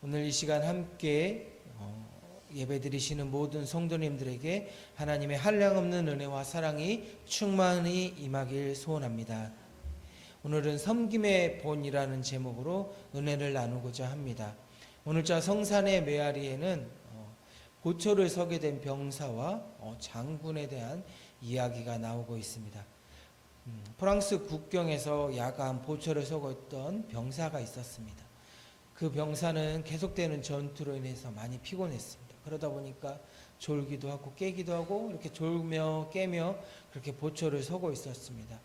오늘 이 시간 함께 예배드리시는 모든 성도님들에게 하나님의 한량없는 은혜와 사랑이 충만히 임하길 소원합니다. 오늘은 섬김의 본이라는 제목으로 은혜를 나누고자 합니다. 오늘자 성산의 메아리에는 보초를 서게 된 병사와 장군에 대한 이야기가 나오고 있습니다. 프랑스 국경에서 야간 보초를 서고 있던 병사가 있었습니다. 그 병사는 계속되는 전투로 인해서 많이 피곤했습니다. 그러다 보니까 졸기도 하고 깨기도 하고 이렇게 졸며 깨며 그렇게 보초를 서고 있었습니다.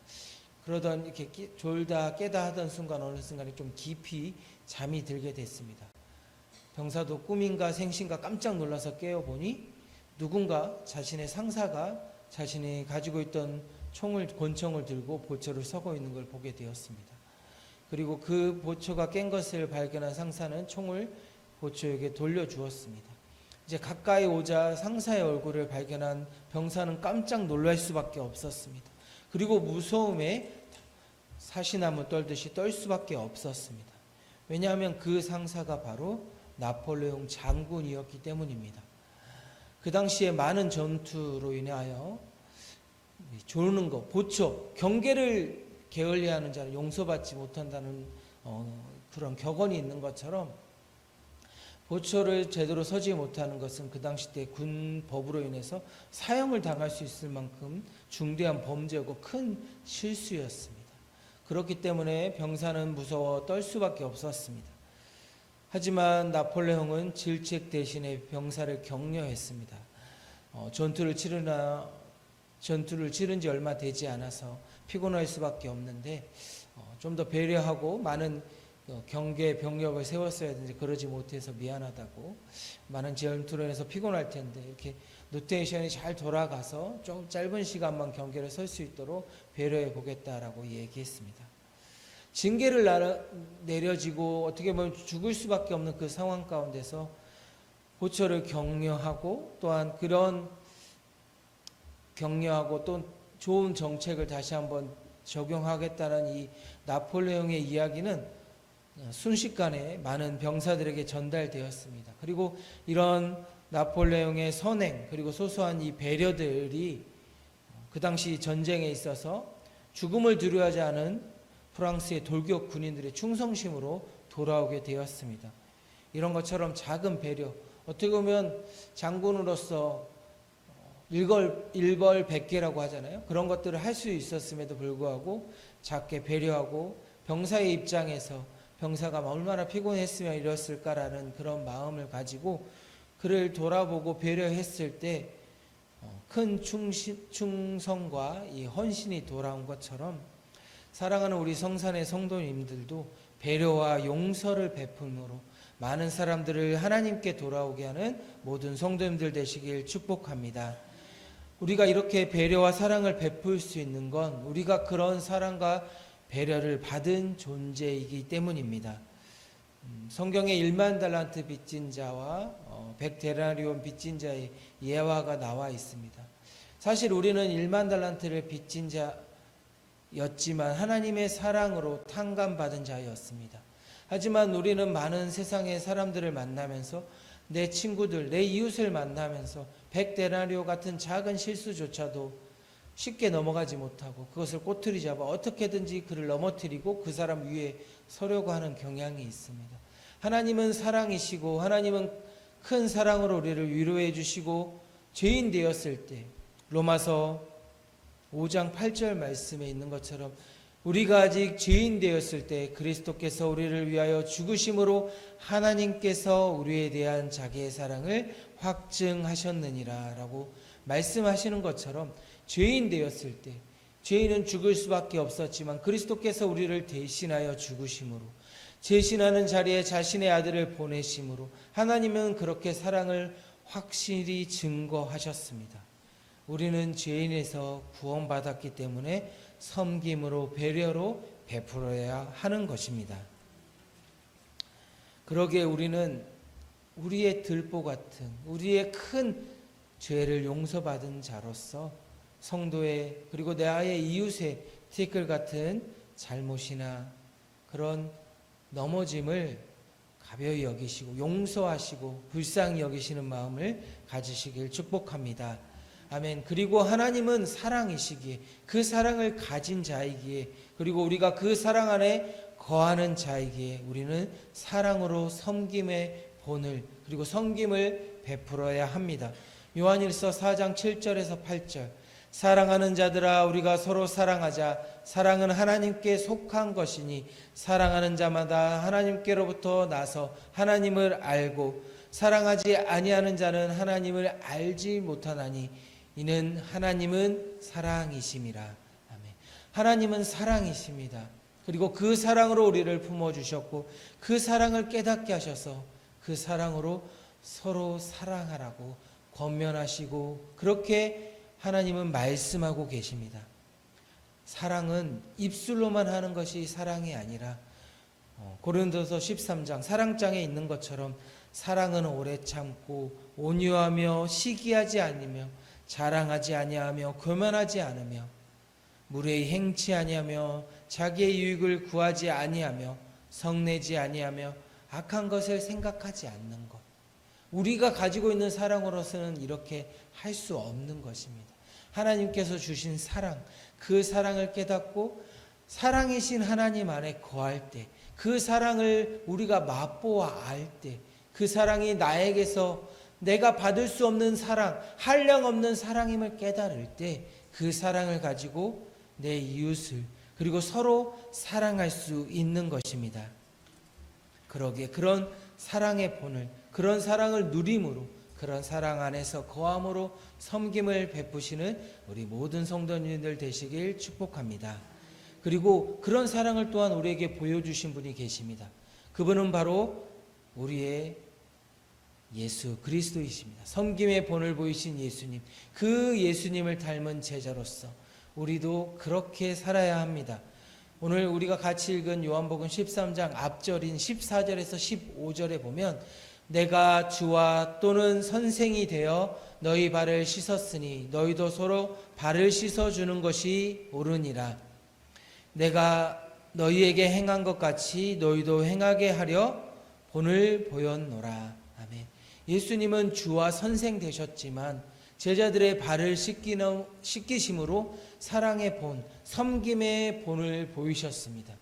그러던 이렇게 졸다 깨다 하던 순간 어느 순간에 좀 깊이 잠이 들게 됐습니다. 병사도 꿈인가 생신가 깜짝 놀라서 깨어보니 누군가 자신의 상사가 자신이 가지고 있던 권총을 들고 보초를 서고 있는 걸 보게 되었습니다. 그리고 그 보초가 깬 것을 발견한 상사는 총을 보초에게 돌려주었습니다. 이제 가까이 오자 상사의 얼굴을 발견한 병사는 깜짝 놀랄 수밖에 없었습니다. 그리고 무서움에 사시나무 떨듯이 떨 수밖에 없었습니다. 왜냐하면 그 상사가 바로 나폴레옹 장군이었기 때문입니다. 그 당시에 많은 전투로 인하여 조르는 것, 보초, 경계를 게을리하는 자를 용서받지 못한다는 그런 격언이 있는 것처럼 보초를 제대로 서지 못하는 것은 그 당시 때 군법으로 인해서 사형을 당할 수 있을 만큼 중대한 범죄고 큰 실수였습니다. 그렇기 때문에 병사는 무서워 떨 수밖에 없었습니다. 하지만 나폴레옹은 질책 대신에 병사를 격려했습니다. 전투를 치른 지 얼마 되지 않아서 피곤할 수밖에 없는데 좀 더 배려하고 많은 경계 병력을 세웠어야 되는데 그러지 못해서 미안하다고, 많은 전투로 인해서 피곤할 텐데 이렇게 노테이션이 잘 돌아가서 좀 짧은 시간만 경계를 설 수 있도록 배려해 보겠다라고 얘기했습니다. 징계를 내려지고 어떻게 보면 죽을 수밖에 없는 그 상황 가운데서 보초를 격려하고 또한 그런 격려하고 또 좋은 정책을 다시 한번 적용하겠다는 이 나폴레옹의 이야기는 순식간에 많은 병사들에게 전달되었습니다. 그리고 이런 나폴레옹의 선행 그리고 소소한 이 배려들이 그 당시 전쟁에 있어서 죽음을 두려워하지 않은 프랑스의 돌격 군인들의 충성심으로 돌아오게 되었습니다. 이런 것처럼 작은 배려, 어떻게 보면 장군으로서 일벌백계라고 하잖아요. 그런 것들을 할 수 있었음에도 불구하고 작게 배려하고 병사의 입장에서 병사가 얼마나 피곤했으면 이랬을까라는 그런 마음을 가지고 그를 돌아보고 배려했을 때 큰 충성과 이 헌신이 돌아온 것처럼 사랑하는 우리 성산의 성도님들도 배려와 용서를 베품으로 많은 사람들을 하나님께 돌아오게 하는 모든 성도님들 되시길 축복합니다. 우리가 이렇게 배려와 사랑을 베풀 수 있는 건 우리가 그런 사랑과 배려를 받은 존재이기 때문입니다. 성경에 1만 달란트 빚진 자와 100데나리온 빚진 자의 예화가 나와 있습니다. 사실 우리는 1만 달란트를 빚진 자였지만 하나님의 사랑으로 탕감받은 자였습니다. 하지만 우리는 많은 세상의 사람들을 만나면서 내 친구들, 내 이웃을 만나면서 100데나리오 같은 작은 실수조차도 쉽게 넘어가지 못하고 그것을 꼬투리 잡아 어떻게든지 그를 넘어뜨리고 그 사람 위에 서려고 하는 경향이 있습니다. 하나님은 사랑이시고 하나님은 큰 사랑으로 우리를 위로해 주시고 죄인 되었을 때 로마서 5장 8절 말씀에 있는 것처럼 우리가 아직 죄인 되었을 때 그리스도께서 우리를 위하여 죽으심으로 하나님께서 우리에 대한 자기의 사랑을 확증하셨느니라 라고 말씀하시는 것처럼 죄인 되었을 때 죄인은 죽을 수밖에 없었지만 그리스도께서 우리를 대신하여 죽으심으로 대신하는 자리에 자신의 아들을 보내심으로 하나님은 그렇게 사랑을 확실히 증거하셨습니다. 우리는 죄인에서 구원받았기 때문에 섬김으로 배려로 베풀어야 하는 것입니다. 그러기에 우리는 우리의 들보 같은 우리의 큰 죄를 용서받은 자로서 성도의 그리고 내 아의 이웃의 티끌 같은 잘못이나 그런 넘어짐을 가벼이 여기시고 용서하시고 불쌍히 여기시는 마음을 가지시길 축복합니다. 아멘. 그리고 하나님은 사랑이시기에 그 사랑을 가진 자이기에 그리고 우리가 그 사랑 안에 거하는 자이기에 우리는 사랑으로 섬김의 본을 그리고 섬김을 베풀어야 합니다. 요한일서 4장 7절에서 8절 사랑하는 자들아 우리가 서로 사랑하자. 사랑은 하나님께 속한 것이니 사랑하는 자마다 하나님께로부터 나서 하나님을 알고 사랑하지 아니하는 자는 하나님을 알지 못하나니 이는 하나님은 사랑이심이라. 아멘. 하나님은 사랑이십니다. 그리고 그 사랑으로 우리를 품어주셨고 그 사랑을 깨닫게 하셔서 그 사랑으로 서로 사랑하라고 권면하시고 그렇게 하나님은 말씀하고 계십니다. 사랑은 입술로만 하는 것이 사랑이 아니라 고린도서 13장 사랑장에 있는 것처럼 사랑은 오래 참고 온유하며 시기하지 아니며 자랑하지 아니하며 교만하지 않으며 무례히 행치 아니하며 자기의 유익을 구하지 아니하며 성내지 아니하며 악한 것을 생각하지 않는 것. 우리가 가지고 있는 사랑으로서는 이렇게 할 수 없는 것입니다. 하나님께서 주신 사랑, 그 사랑을 깨닫고 사랑이신 하나님 안에 거할 때, 그 사랑을 우리가 맛보아 알 때, 그 사랑이 나에게서 내가 받을 수 없는 사랑, 한량없는 사랑임을 깨달을 때 그 사랑을 가지고 내 이웃을 그리고 서로 사랑할 수 있는 것입니다. 그러기에 그런 사랑의 본을 그런 사랑을 누림으로 그런 사랑 안에서 거함으로 섬김을 베푸시는 우리 모든 성도님들 되시길 축복합니다. 그리고 그런 사랑을 또한 우리에게 보여주신 분이 계십니다. 그분은 바로 우리의 예수 그리스도이십니다. 섬김의 본을 보이신 예수님, 그 예수님을 닮은 제자로서 우리도 그렇게 살아야 합니다. 오늘 우리가 같이 읽은 요한복음 13장 앞절인 14절에서 15절에 보면 내가 주와 또는 선생이 되어 너희 발을 씻었으니 너희도 서로 발을 씻어주는 것이 옳으니라. 내가 너희에게 행한 것 같이 너희도 행하게 하려 본을 보였노라. 아멘. 예수님은 주와 선생 되셨지만 제자들의 발을 씻기심으로 사랑의 본, 섬김의 본을 보이셨습니다.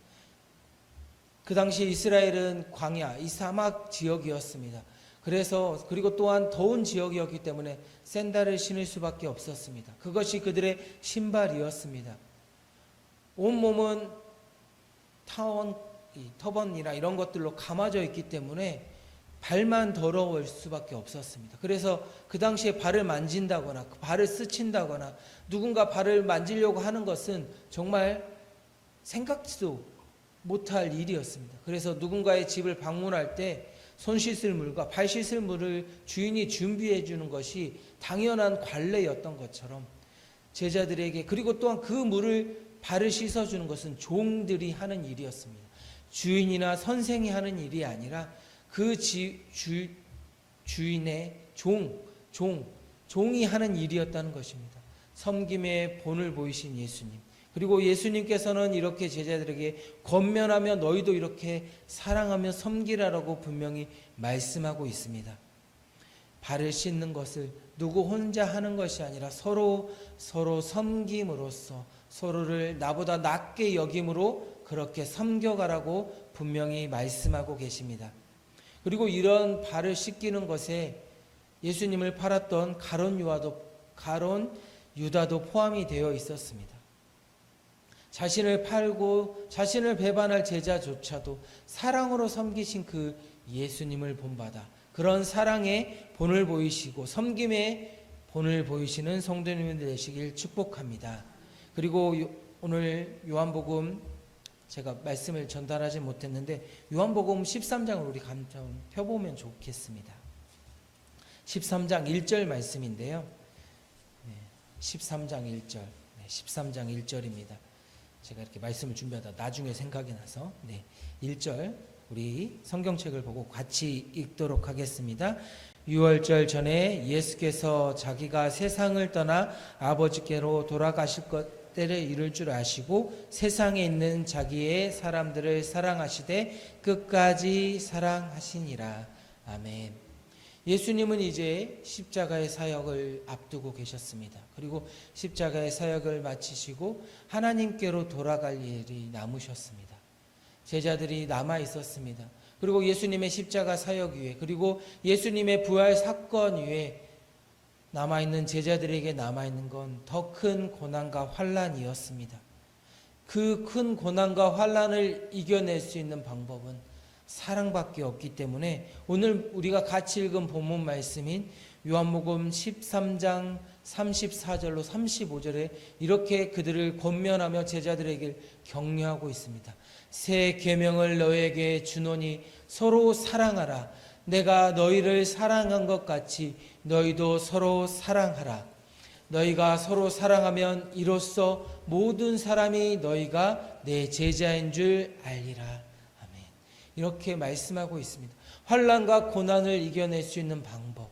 그 당시 이스라엘은 광야, 이 사막 지역이었습니다. 그리고 또한 더운 지역이었기 때문에 샌들을 신을 수밖에 없었습니다. 그것이 그들의 신발이었습니다. 온몸은 터번이나 이런 것들로 감아져 있기 때문에 발만 더러울 수밖에 없었습니다. 그래서 그 당시에 발을 만진다거나 발을 스친다거나 누군가 발을 만지려고 하는 것은 정말 생각지도 못할 일이었습니다. 그래서 누군가의 집을 방문할 때 손 씻을 물과 발 씻을 물을 주인이 준비해 주는 것이 당연한 관례였던 것처럼 제자들에게 그리고 또한 그 물을 발을 씻어주는 것은 종들이 하는 일이었습니다. 주인이나 선생이 하는 일이 아니라 그 주인의 종이 하는 일이었다는 것입니다. 섬김의 본을 보이신 예수님. 그리고 예수님께서는 이렇게 제자들에게 권면하며 너희도 이렇게 사랑하며 섬기라라고 분명히 말씀하고 있습니다. 발을 씻는 것을 누구 혼자 하는 것이 아니라 서로 섬김으로써 서로를 나보다 낮게 여김으로 그렇게 섬겨가라고 분명히 말씀하고 계십니다. 그리고 이런 발을 씻기는 것에 예수님을 팔았던 가룟 유다도 포함이 되어 있었습니다. 자신을 팔고 자신을 배반할 제자조차도 사랑으로 섬기신 그 예수님을 본받아 그런 사랑의 본을 보이시고 섬김의 본을 보이시는 성도님들 되시길 축복합니다. 그리고 오늘 요한복음 제가 말씀을 전달하지 못했는데 요한복음 13장을 우리 감정 펴보면 좋겠습니다. 13장 1절 말씀인데요. 13장 1절 13장 1절입니다. 제가 이렇게 말씀을 준비하다 나중에 생각이 나서 1절 우리 성경책을 보고 같이 읽도록 하겠습니다. 유월절 전에 예수께서 자기가 세상을 떠나 아버지께로 돌아가실 것 때를 이룰 줄 아시고 세상에 있는 자기의 사람들을 사랑하시되 끝까지 사랑하시니라. 아멘. 예수님은 이제 십자가의 사역을 앞두고 계셨습니다. 그리고 십자가의 사역을 마치시고 하나님께로 돌아갈 일이 남으셨습니다. 제자들이 남아 있었습니다. 그리고 예수님의 십자가 사역 위에, 그리고 예수님의 부활 사건 위에 남아있는 제자들에게 남아있는 건 더 큰 고난과 환난이었습니다. 그 큰 고난과 환난을 이겨낼 수 있는 방법은 사랑밖에 없기 때문에 오늘 우리가 같이 읽은 본문 말씀인 요한복음 13장 34절로 35절에 이렇게 그들을 권면하며 제자들에게 격려하고 있습니다. 새 계명을 너에게 주노니 서로 사랑하라. 내가 너희를 사랑한 것 같이 너희도 서로 사랑하라. 너희가 서로 사랑하면 이로써 모든 사람이 너희가 내 제자인 줄 알리라. 아멘. 이렇게 말씀하고 있습니다. 환난과 고난을 이겨낼 수 있는 방법,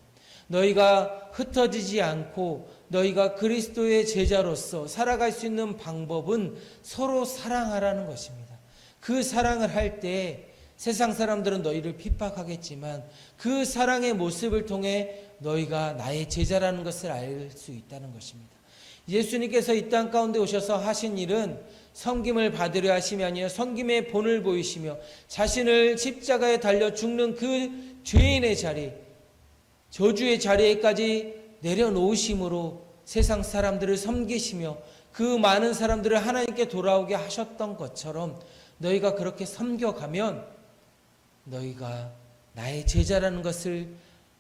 너희가 흩어지지 않고 너희가 그리스도의 제자로서 살아갈 수 있는 방법은 서로 사랑하라는 것입니다. 그 사랑을 할 때 세상 사람들은 너희를 핍박하겠지만 그 사랑의 모습을 통해 너희가 나의 제자라는 것을 알 수 있다는 것입니다. 예수님께서 이 땅 가운데 오셔서 하신 일은 섬김을 받으려 하심이 아니라 섬김의 본을 보이시며 자신을 십자가에 달려 죽는 그 죄인의 자리, 저주의 자리에까지 내려놓으심으로 세상 사람들을 섬기시며 그 많은 사람들을 하나님께 돌아오게 하셨던 것처럼 너희가 그렇게 섬겨가면 너희가 나의 제자라는 것을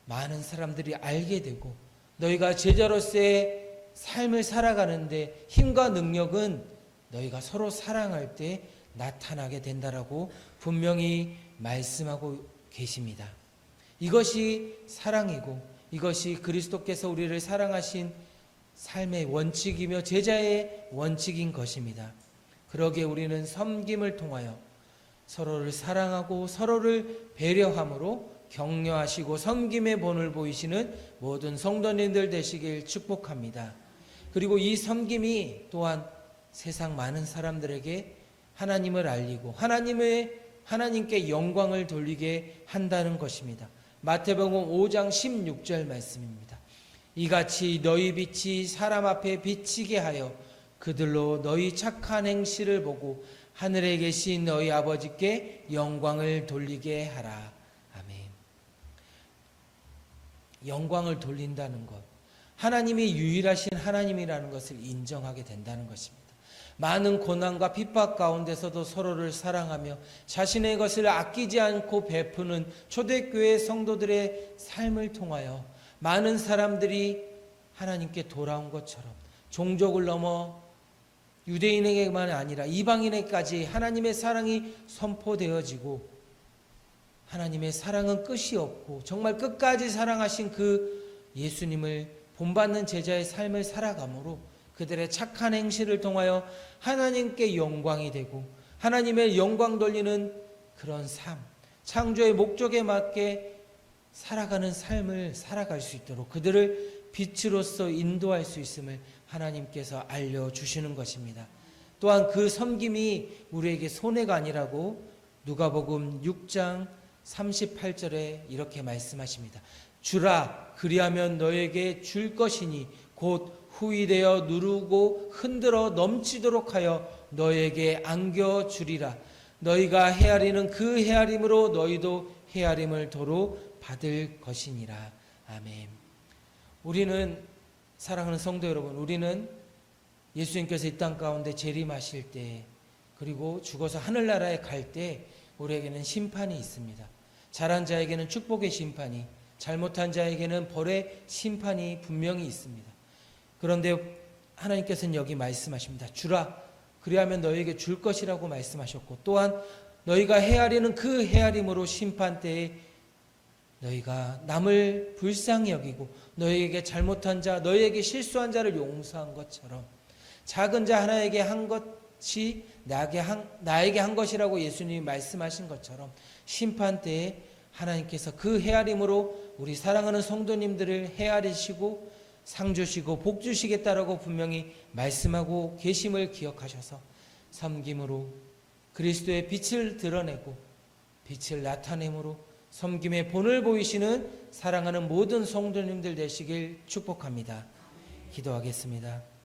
많은 사람들이 알게 되고 너희가 제자로서의 삶을 살아가는데 힘과 능력은 너희가 서로 사랑할 때 나타나게 된다라고 분명히 말씀하고 계십니다. 이것이 사랑이고 이것이 그리스도께서 우리를 사랑하신 삶의 원칙이며 제자의 원칙인 것입니다. 그러기에 우리는 섬김을 통하여 서로를 사랑하고 서로를 배려함으로 격려하시고 섬김의 본을 보이시는 모든 성도님들 되시길 축복합니다. 그리고 이 섬김이 또한 세상 많은 사람들에게 하나님을 알리고 하나님께 영광을 돌리게 한다는 것입니다. 마태복음 5장 16절 말씀입니다. 이같이 너희 빛이 사람 앞에 비치게 하여 그들로 너희 착한 행실을 보고 하늘에 계신 너희 아버지께 영광을 돌리게 하라. 아멘. 영광을 돌린다는 것, 하나님이 유일하신 하나님이라는 것을 인정하게 된다는 것입니다. 많은 고난과 핍박 가운데서도 서로를 사랑하며 자신의 것을 아끼지 않고 베푸는 초대교회 성도들의 삶을 통하여 많은 사람들이 하나님께 돌아온 것처럼 종족을 넘어 유대인에게만 아니라 이방인에게까지 하나님의 사랑이 선포되어지고 하나님의 사랑은 끝이 없고 정말 끝까지 사랑하신 그 예수님을 본받는 제자의 삶을 살아가므로 그들의 착한 행실을 통하여 하나님께 영광이 되고 하나님의 영광 돌리는 그런 삶, 창조의 목적에 맞게 살아가는 삶을 살아갈 수 있도록 그들을 빛으로서 인도할 수 있음을 하나님께서 알려주시는 것입니다. 또한 그 섬김이 우리에게 손해가 아니라고 누가복음 6장 38절에 이렇게 말씀하십니다. 주라, 그리하면 너에게 줄 것이니 곧 후이되어 누르고 흔들어 넘치도록 하여 너에게 안겨주리라. 너희가 헤아리는 그 헤아림으로 너희도 헤아림을 도로 받을 것이니라. 아멘. 우리는, 사랑하는 성도 여러분, 우리는 예수님께서 이 땅 가운데 재림하실 때 그리고 죽어서 하늘나라에 갈 때 우리에게는 심판이 있습니다. 잘한 자에게는 축복의 심판이, 잘못한 자에게는 벌의 심판이 분명히 있습니다. 그런데 하나님께서는 여기 말씀하십니다. 주라, 그리하면 너에게 줄 것이라고 말씀하셨고 또한 너희가 헤아리는 그 헤아림으로 심판 때에 너희가 남을 불쌍히 여기고 너희에게 잘못한 자, 너희에게 실수한 자를 용서한 것처럼 작은 자 하나에게 한 것이 나에게 한 것이라고 예수님이 말씀하신 것처럼 심판 때에 하나님께서 그 헤아림으로 우리 사랑하는 성도님들을 헤아리시고 상 주시고 복 주시겠다라고 분명히 말씀하고 계심을 기억하셔서 섬김으로 그리스도의 빛을 드러내고 빛을 나타내므로 섬김의 본을 보이시는 사랑하는 모든 성도님들 되시길 축복합니다. 기도하겠습니다.